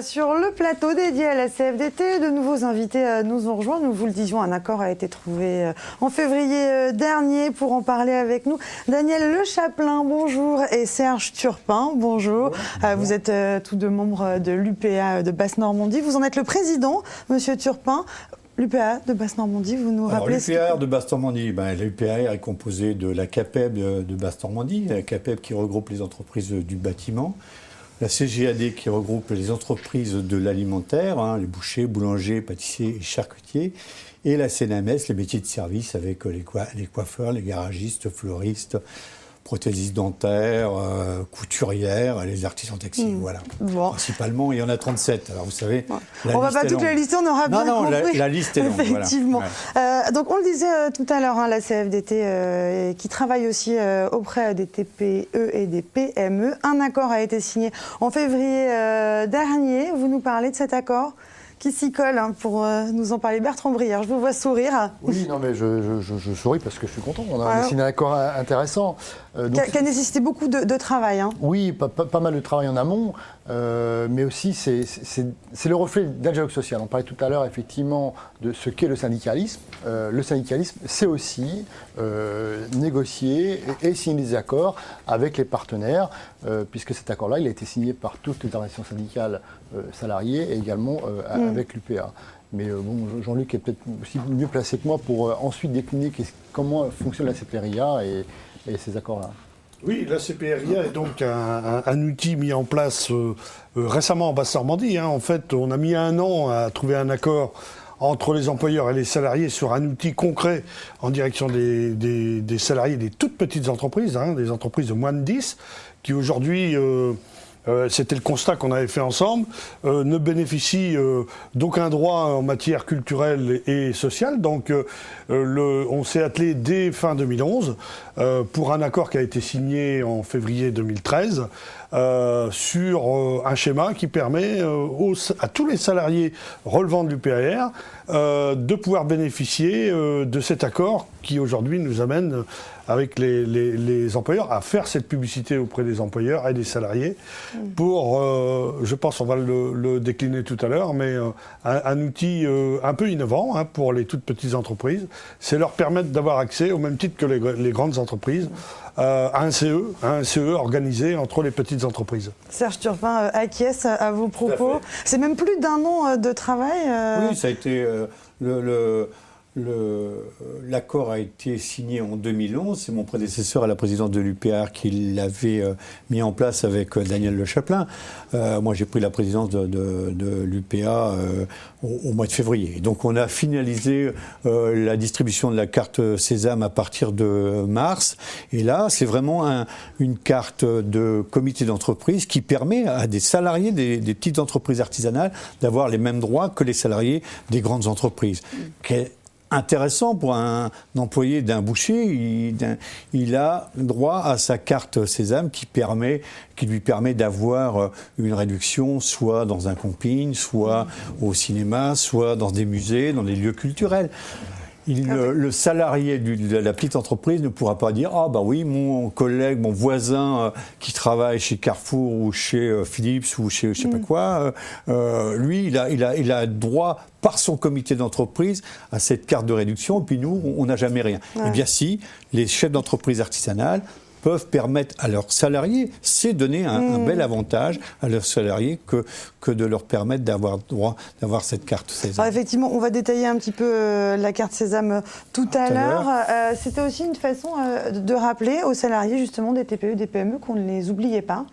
sur le plateau dédié à la CFDT. De nouveaux invités nous ont rejoints. Nous vous le disions, un accord a été trouvé en février dernier. Pour en parler avec nous, Daniel Le Chapelain, bonjour, et Serge Turpin, bonjour. Vous êtes tous deux membres de l'UPA de Basse-Normandie. Vous en êtes le président, monsieur Turpin. L'UPA de Basse-Normandie, vous nous rappelez l'UPAR de Basse-Normandie, l'UPAR est composé de la CAPEB de Basse-Normandie, la CAPEB qui regroupe les entreprises du bâtiment, la CGAD qui regroupe les entreprises de l'alimentaire, les bouchers, boulangers, pâtissiers et charcutiers, et la CNMS, les métiers de service avec les coiffeurs, les garagistes, fleuristes, prothésistes dentaires, couturières, les artisans textiles, voilà. Bon. Principalement, il y en a 37. Alors vous savez, on ne va pas toute la lister, on aura bien compris. La liste est longue. Effectivement. Voilà. Donc on le disait tout à l'heure, la CFDT qui travaille aussi auprès des TPE et des PME. Un accord a été signé en février dernier. Vous nous parlez de cet accord qui s'y colle pour nous en parler. Bertrand Brière, je vous vois sourire. Oui, non mais je souris parce que je suis content. On a signé un accord intéressant. Qui a nécessité beaucoup de travail. Oui, pas mal de travail en amont, mais aussi c'est le reflet d'un dialogue social. On parlait tout à l'heure effectivement de ce qu'est le syndicalisme. Le syndicalisme, c'est aussi négocier et signer des accords avec les partenaires, puisque cet accord-là, il a été signé par toutes les organisations syndicales salariées et également avec l'UPA. Mais Jean-Luc est peut-être aussi mieux placé que moi pour ensuite décliner comment fonctionne la CPRIA et ces accords-là. Oui, la CPRIA est donc un outil mis en place récemment en Basse-Normandie. En fait, on a mis 1 an à trouver un accord entre les employeurs et les salariés sur un outil concret en direction des salariés des toutes petites entreprises, des entreprises de moins de 10, qui aujourd'hui... c'était le constat qu'on avait fait ensemble, ne bénéficie d'aucun droit en matière culturelle et sociale. Donc on s'est attelé dès fin 2011 pour un accord qui a été signé en février 2013 sur un schéma qui permet à tous les salariés relevant de l'UPAR de pouvoir bénéficier de cet accord qui aujourd'hui nous amène avec les employeurs à faire cette publicité auprès des employeurs et des salariés pour, je pense on va le décliner tout à l'heure, mais un outil un peu innovant pour les toutes petites entreprises, c'est leur permettre d'avoir accès, au même titre que les grandes entreprises, à un CE organisé entre les petites entreprises. Serge Turpin acquiesce à vos propos. C'est même plus d'1 an de travail. Oui, ça a été l'accord a été signé en 2011. C'est mon prédécesseur à la présidence de l'UPAR qui l'avait mis en place avec Daniel Le Chapelain. Moi, j'ai pris la présidence de l'UPA au mois de février. Et donc, on a finalisé la distribution de la carte Sésame à partir de mars. Et là, c'est vraiment une carte de comité d'entreprise qui permet à des salariés des petites entreprises artisanales d'avoir les mêmes droits que les salariés des grandes entreprises. Intéressant pour un employé d'un boucher, il a droit à sa carte Sésame qui lui permet d'avoir une réduction soit dans un camping, soit au cinéma, soit dans des musées, dans des lieux culturels. Le salarié de la petite entreprise ne pourra pas dire « Ah bah oui, mon collègue, mon voisin qui travaille chez Carrefour ou chez Philips ou chez je sais pas quoi, lui, il a droit par son comité d'entreprise à cette carte de réduction, et puis nous, on n'a jamais rien. » Eh bien si, les chefs d'entreprise artisanales peuvent permettre à leurs salariés, c'est donner un bel avantage à leurs salariés que de leur permettre d'avoir cette carte Sésame. Alors effectivement, on va détailler un petit peu la carte Sésame tout à l'heure. C'était aussi une façon de rappeler aux salariés justement des TPE, des PME qu'on ne les oubliait pas.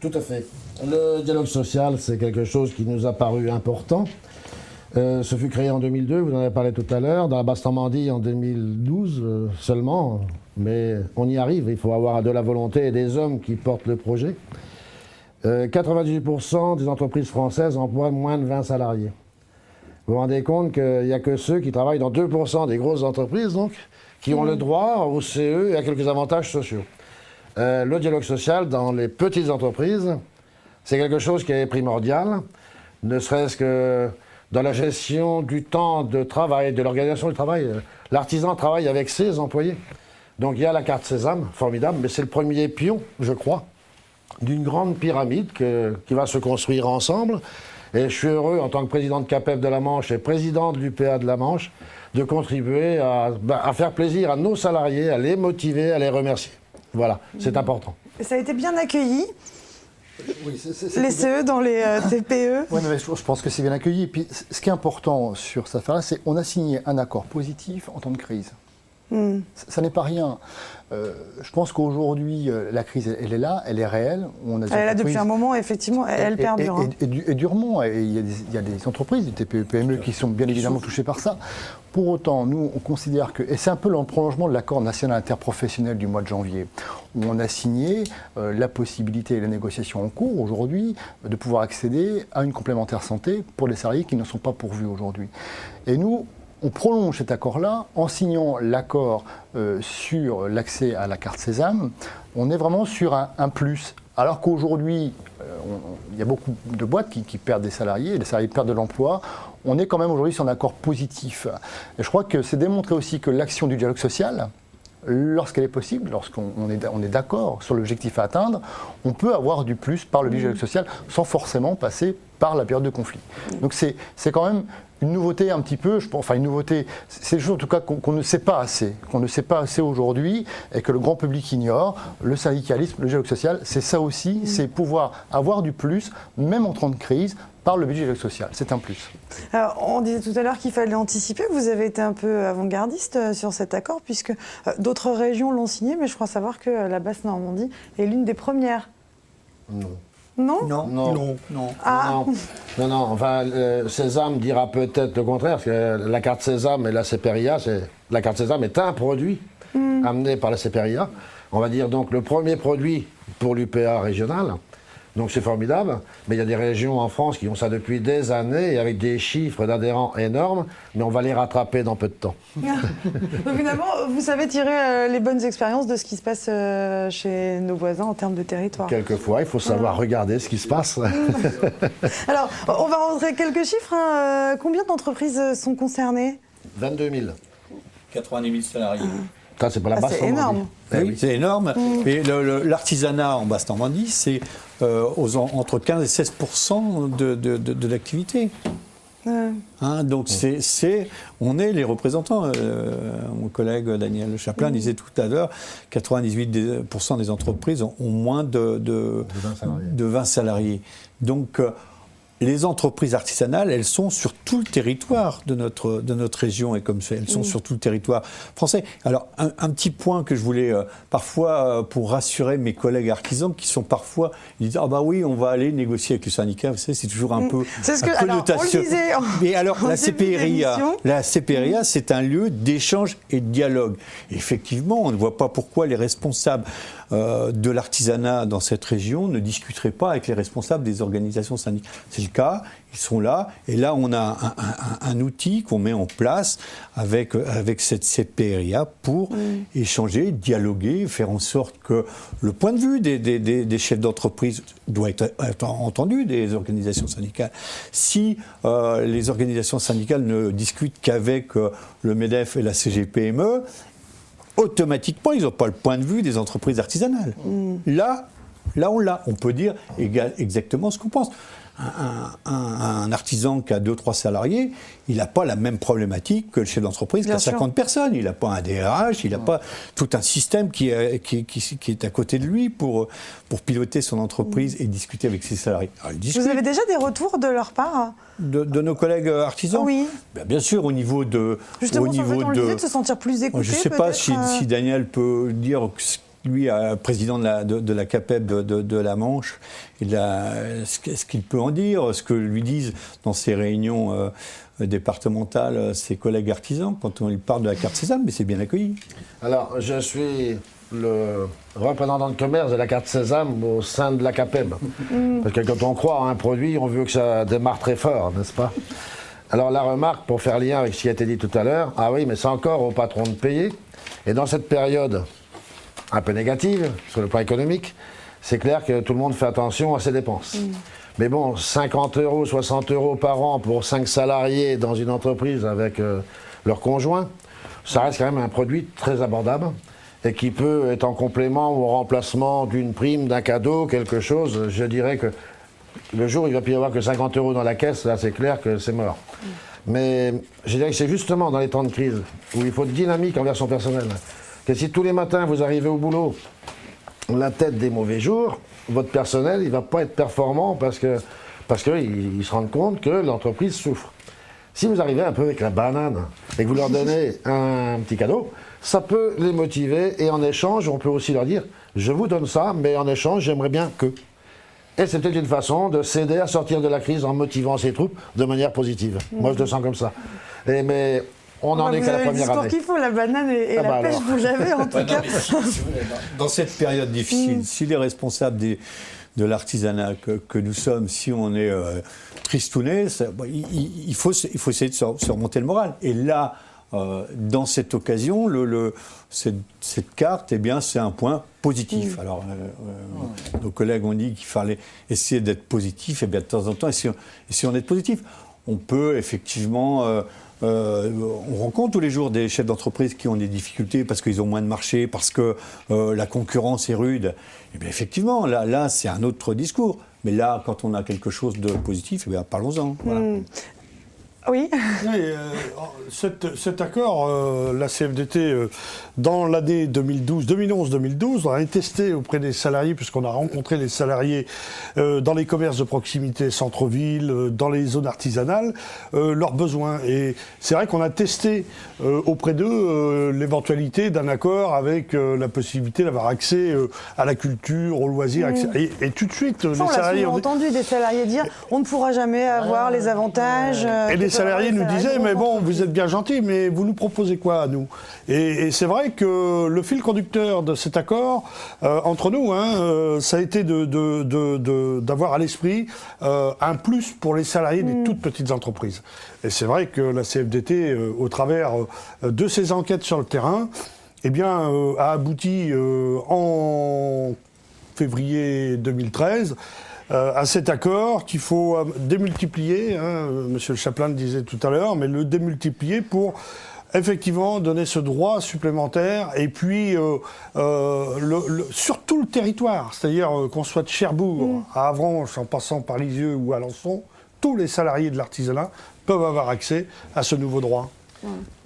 Tout à fait. Le dialogue social, c'est quelque chose qui nous a paru important. Ce fut créé en 2002, vous en avez parlé tout à l'heure, dans la Basse-Normandie en 2012 seulement, mais on y arrive, il faut avoir de la volonté et des hommes qui portent le projet. 98% des entreprises françaises emploient moins de 20 salariés. Vous vous rendez compte qu'il n'y a que ceux qui travaillent dans 2% des grosses entreprises, donc, qui ont le droit au CE et à quelques avantages sociaux. Le dialogue social dans les petites entreprises, c'est quelque chose qui est primordial, ne serait-ce que dans la gestion du temps de travail, de l'organisation du travail. L'artisan travaille avec ses employés. Donc il y a la carte Sésame, formidable, mais c'est le premier pion, je crois, d'une grande pyramide qui va se construire ensemble Et je suis heureux, en tant que président de CAPEB de la Manche et président de l'UPA de la Manche, de contribuer à faire plaisir à nos salariés, à les motiver, à les remercier. Voilà, c'est important. Et ça a été bien accueilli, Oui, les CE dans les TPE. Oui, mais je pense que c'est bien accueilli. Et puis, ce qui est important sur cette affaire-là, c'est qu'on a signé un accord positif en temps de crise. Ça n'est pas rien. Je pense qu'aujourd'hui, la crise, elle est là, elle est réelle. Elle est là depuis un moment, effectivement, elle perdure. Et durement. Et il y a des entreprises, des TPE, PME qui sont bien évidemment touchées par ça. Pour autant, nous, on considère que, et c'est un peu le prolongement de l'accord national interprofessionnel du mois de janvier, où on a signé la possibilité et la négociation en cours aujourd'hui de pouvoir accéder à une complémentaire santé pour les salariés qui ne sont pas pourvus aujourd'hui. Et nous, on prolonge cet accord-là en signant l'accord sur l'accès à la carte Sésame. On est vraiment sur un plus. Alors qu'aujourd'hui, il y a beaucoup de boîtes qui perdent des salariés, les salariés perdent de l'emploi. On est quand même aujourd'hui sur un accord positif. Et je crois que c'est démontré aussi que l'action du dialogue social, lorsqu'elle est possible, lorsqu'on est d'accord sur l'objectif à atteindre, on peut avoir du plus par le dialogue social sans forcément passer par la période de conflit. Donc c'est quand même une nouveauté un petit peu, enfin une nouveauté, c'est des choses en tout cas qu'on ne sait pas assez, aujourd'hui et que le grand public ignore. Le syndicalisme, le dialogue social, c'est ça aussi, c'est pouvoir avoir du plus, même en temps de crise, par le dialogue social, c'est un plus. Alors, on disait tout à l'heure qu'il fallait anticiper, vous avez été un peu avant-gardiste sur cet accord, puisque d'autres régions l'ont signé, mais je crois savoir que la Basse-Normandie est l'une des premières. Non. Non ? Non, non, non. Ah. Non, enfin, Sésame dira peut-être le contraire, parce que la carte Sésame et la CPRIA, la carte Sésame est un produit amené par la CPRIA. On va dire donc le premier produit pour l'UPA régional. Donc c'est formidable, mais il y a des régions en France qui ont ça depuis des années et avec des chiffres d'adhérents énormes, mais on va les rattraper dans peu de temps. Donc finalement, vous savez tirer les bonnes expériences de ce qui se passe chez nos voisins en termes de territoire. Quelquefois, il faut savoir regarder ce qui se passe. Alors, on va rentrer quelques chiffres. Hein. Combien d'entreprises sont concernées ? 22 000. 90 000 salariés. Ça, c'est pas la Basse-Normandie. C'est énorme. Oui, c'est énorme. Et l'artisanat en Basse-Normandie, c'est entre 15 et 16 % de l'activité. Hein, donc on est les représentants. Mon collègue Daniel Chaplin disait tout à l'heure, 98 % des entreprises ont moins de 20 salariés. Donc les entreprises artisanales, elles sont sur tout le territoire de notre région et comme elles sont sur tout le territoire français. Alors, un petit point que je voulais parfois, pour rassurer mes collègues artisans qui sont parfois, ils disent « Ah bah oui, on va aller négocier avec le syndicat », vous savez, c'est toujours un peu c'est ce que, alors, on le disait mais alors, la CPRIA, c'est un lieu d'échange et de dialogue. Et effectivement, on ne voit pas pourquoi les responsables de l'artisanat dans cette région ne discuteraient pas avec les responsables des organisations syndicales. C'est le cas, ils sont là, et là on a un outil qu'on met en place avec cette CPRIA pour échanger, dialoguer, faire en sorte que le point de vue des chefs d'entreprise doit être entendu des organisations syndicales. Si les organisations syndicales ne discutent qu'avec le MEDEF et la CGPME, automatiquement, ils n'ont pas le point de vue des entreprises artisanales. Là, on l'a. On peut dire exactement ce qu'on pense. Un artisan qui a 2-3 salariés, il n'a pas la même problématique que le chef d'entreprise qui a 50 personnes. Il n'a pas un DRH, il n'a pas tout un système qui est à côté de lui pour piloter son entreprise et discuter avec ses salariés. Alors, vous avez déjà des retours de leur part de nos collègues artisans? Oui. Bien sûr, au niveau de... Justement, on le disait, de se sentir plus écouté. Je ne sais pas si Daniel peut dire... Lui, président de la CAPEB de la Manche, ce qu'il peut en dire, ce que lui disent dans ses réunions départementales ses collègues artisans quand on lui parle de la carte Sésame, mais c'est bien accueilli. Alors, je suis le représentant de commerce de la carte Sésame au sein de la CAPEB. Parce que quand on croit à un produit, on veut que ça démarre très fort, n'est-ce pas? Alors la remarque, pour faire lien avec ce qui a été dit tout à l'heure, ah oui, mais c'est encore au patron de payer. Et dans cette période un peu négative sur le plan économique, c'est clair que tout le monde fait attention à ses dépenses. Mais bon, 50 €, 60 € par an pour 5 salariés dans une entreprise avec leur conjoint, ça reste quand même un produit très abordable et qui peut être en complément ou en remplacement d'une prime, d'un cadeau, quelque chose. Je dirais que Le jour où il va plus y avoir que 50 € dans la caisse, là c'est clair que c'est mort. Mais je dirais que c'est justement dans les temps de crise où il faut être dynamique envers son personnel. Que si tous les matins vous arrivez au boulot la tête des mauvais jours, votre personnel il ne va pas être performant parce qu'ils se rendent compte que l'entreprise souffre. Si vous arrivez un peu avec la banane et que vous leur donnez un petit cadeau, ça peut les motiver et en échange, on peut aussi leur dire « je vous donne ça, mais en échange, j'aimerais bien que ». Et c'est peut-être une façon de s'aider à sortir de la crise en motivant ses troupes de manière positive. Moi, je le sens comme ça. Mais on n'en est qu'à la première année. Vous avez le discours qu'il faut, la banane et la pêche, alors. vous l'avez en tout cas. Dans cette période difficile, si les responsables de l'artisanat que nous sommes, si on est tristounés, il faut essayer de se remonter le moral. Et là, dans cette occasion, cette carte, eh bien, c'est un point positif. Alors, nos collègues ont dit qu'il fallait essayer d'être positif. Et bien, de temps en temps, essayons d'être positif. On peut effectivement... on rencontre tous les jours des chefs d'entreprise qui ont des difficultés parce qu'ils ont moins de marché, parce que la concurrence est rude. Et bien effectivement, là c'est un autre discours. Mais là, quand on a quelque chose de positif, eh bien, parlons-en. Voilà. Oui. Oui, cet accord, la CFDT, dans l'année 2011-2012, on a testé auprès des salariés, puisqu'on a rencontré les salariés dans les commerces de proximité, centre-ville, dans les zones artisanales, leurs besoins. Et c'est vrai qu'on a testé auprès d'eux l'éventualité d'un accord avec la possibilité d'avoir accès à la culture, aux loisirs, et tout de suite, les salariés... On a entendu des salariés dire on ne pourra jamais avoir les avantages... Et les salariés nous disaient, mais bon, vous êtes bien gentils, mais vous nous proposez quoi à nous? Et c'est vrai que le fil conducteur de cet accord, entre nous, ça a été d'avoir à l'esprit un plus pour les salariés des toutes petites entreprises. Et c'est vrai que la CFDT, au travers de ses enquêtes sur le terrain, eh bien, a abouti en février 2013 à cet accord qu'il faut démultiplier, Monsieur le Chaplin le disait tout à l'heure, mais le démultiplier pour effectivement donner ce droit supplémentaire et puis sur tout le territoire, c'est-à-dire qu'on soit de Cherbourg à Avranches en passant par Lisieux ou Alençon, tous les salariés de l'artisanat peuvent avoir accès à ce nouveau droit.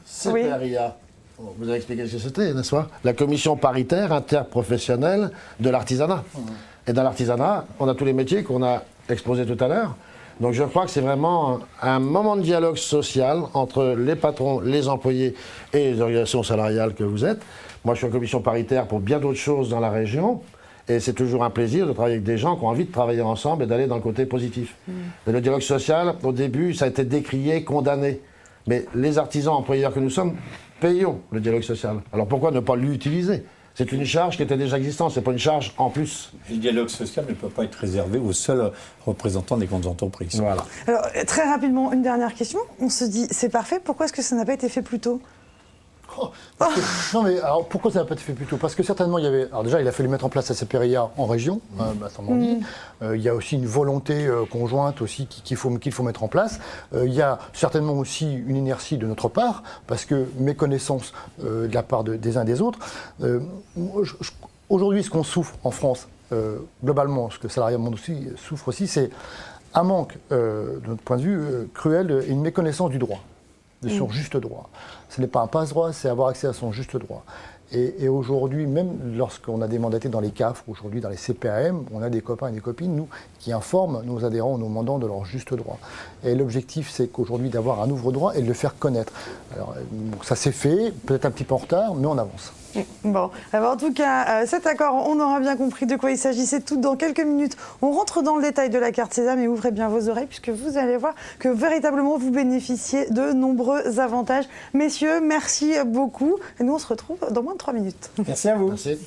CPRIA. Vous avez expliqué ce que c'était, n'est-ce pas? La commission paritaire interprofessionnelle de l'artisanat. Et dans l'artisanat, on a tous les métiers qu'on a exposés tout à l'heure. Donc je crois que c'est vraiment un moment de dialogue social entre les patrons, les employés et les organisations salariales que vous êtes. Moi, je suis en commission paritaire pour bien d'autres choses dans la région. Et c'est toujours un plaisir de travailler avec des gens qui ont envie de travailler ensemble et d'aller dans le côté positif. Et le dialogue social, au début, ça a été décrié, condamné. Mais les artisans employeurs que nous sommes, payons le dialogue social. Alors pourquoi ne pas l'utiliser? C'est une charge qui était déjà existante, c'est pas une charge en plus. Le dialogue social ne peut pas être réservé aux seuls représentants des grandes entreprises. Voilà. Alors, très rapidement, une dernière question. On se dit, c'est parfait, pourquoi est-ce que ça n'a pas été fait plus tôt? Non mais alors pourquoi ça n'a pas été fait plus tôt? Parce que certainement il y avait... Alors déjà il a fallu mettre en place la CPRIA en région, dit. Il y a aussi une volonté conjointe aussi qu'il faut mettre en place. Il y a certainement aussi une inertie de notre part, parce que méconnaissance de la part des uns des autres. Aujourd'hui ce qu'on souffre en France, globalement, ce que le salariat monde aussi souffre aussi, c'est un manque, de notre point de vue, cruel et une méconnaissance du droit. De son juste droit. Ce n'est pas un passe-droit, c'est avoir accès à son juste droit. Et aujourd'hui, même lorsqu'on a des mandatés dans les CAF, aujourd'hui dans les CPAM, on a des copains et des copines, nous, qui informent nos adhérents, nos mandants de leur juste droit. Et l'objectif, c'est qu'aujourd'hui, d'avoir un ouvre-droit et de le faire connaître. Alors, ça s'est fait, peut-être un petit peu en retard, mais on avance. Bon, alors en tout cas, cet accord, on aura bien compris de quoi il s'agissait tout dans quelques minutes. On rentre dans le détail de la carte Sésame et ouvrez bien vos oreilles puisque vous allez voir que véritablement vous bénéficiez de nombreux avantages. Messieurs, merci beaucoup. Et nous, on se retrouve dans moins de 3 minutes. Merci à vous. Merci.